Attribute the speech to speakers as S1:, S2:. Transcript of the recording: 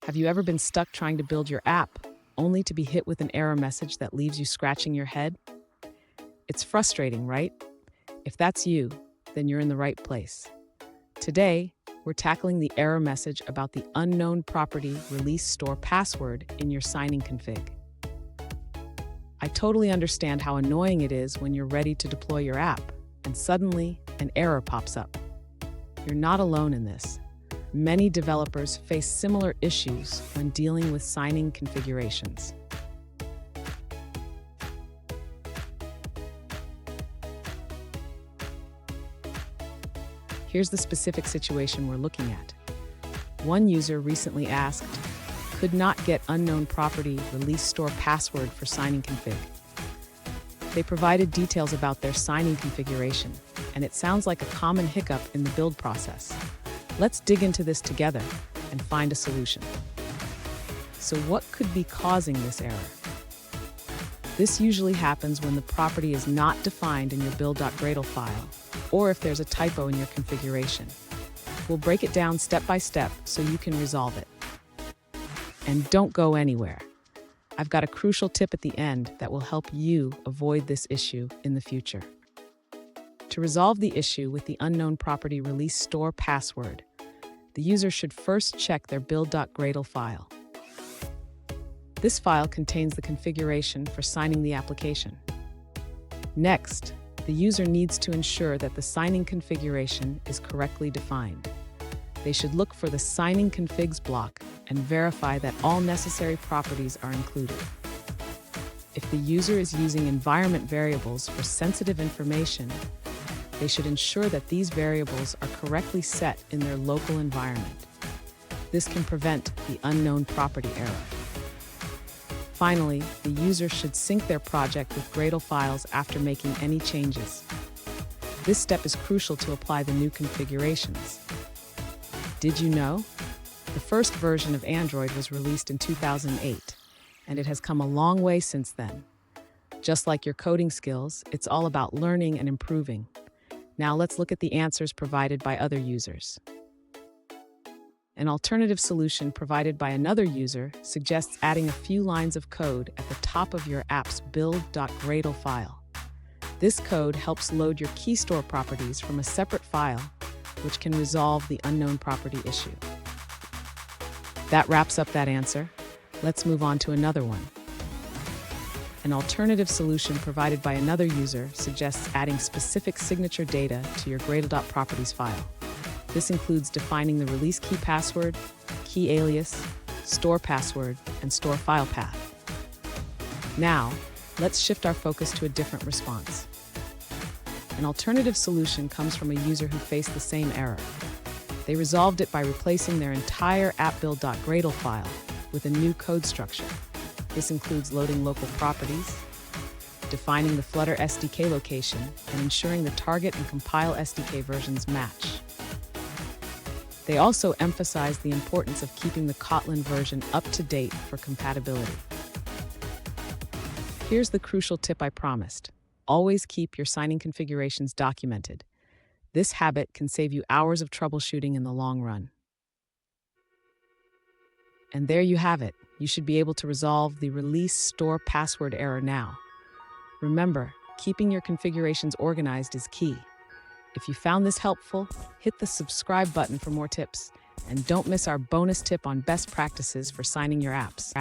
S1: Have you ever been stuck trying to build your app, only to be hit with an error message that leaves you scratching your head? It's frustrating, right? If that's you, then you're in the right place. Today, we're tackling the error message about the unknown property release store password in your signing config. I totally understand how annoying it is when you're ready to deploy your app, and suddenly an error pops up. You're not alone in this. Many developers face similar issues when dealing with signing configurations. Here's the specific situation we're looking at. One user recently asked, could not get unknown property release store password for signing config. They provided details about their signing configuration, and it sounds like a common hiccup in the build process. Let's dig into this together and find a solution. So what could be causing this error? This usually happens when the property is not defined in your build.gradle file, or if there's a typo in your configuration. We'll break it down step by step so you can resolve it. And don't go anywhere. I've got a crucial tip at the end that will help you avoid this issue in the future. To resolve the issue with the unknown property release store password, the user should first check their build.gradle file. This file contains the configuration for signing the application. Next, the user needs to ensure that the signing configuration is correctly defined. They should look for the signing configs block and verify that all necessary properties are included. If the user is using environment variables for sensitive information, they should ensure that these variables are correctly set in their local environment. This can prevent the unknown property error. Finally, the user should sync their project with Gradle files after making any changes. This step is crucial to apply the new configurations. Did you know? The first version of Android was released in 2008, and it has come a long way since then. Just like your coding skills, it's all about learning and improving. Now let's look at the answers provided by other users. An alternative solution provided by another user suggests adding a few lines of code at the top of your app's build.gradle file. This code helps load your key store properties from a separate file, which can resolve the unknown property issue. That wraps up that answer. Let's move on to another one. An alternative solution provided by another user suggests adding specific signature data to your Gradle.properties file. This includes defining the release key password, key alias, store password, and store file path. Now, let's shift our focus to a different response. An alternative solution comes from a user who faced the same error. They resolved it by replacing their entire app.build.gradle file with a new code structure. This includes loading local properties, defining the Flutter SDK location, and ensuring the target and compile SDK versions match. They also emphasize the importance of keeping the Kotlin version up to date for compatibility. Here's the crucial tip I promised. Always keep your signing configurations documented. This habit can save you hours of troubleshooting in the long run. And there you have it. You should be able to resolve the release store password error now. Remember, keeping your configurations organized is key. If you found this helpful, hit the subscribe button for more tips. And don't miss our bonus tip on best practices for signing your apps.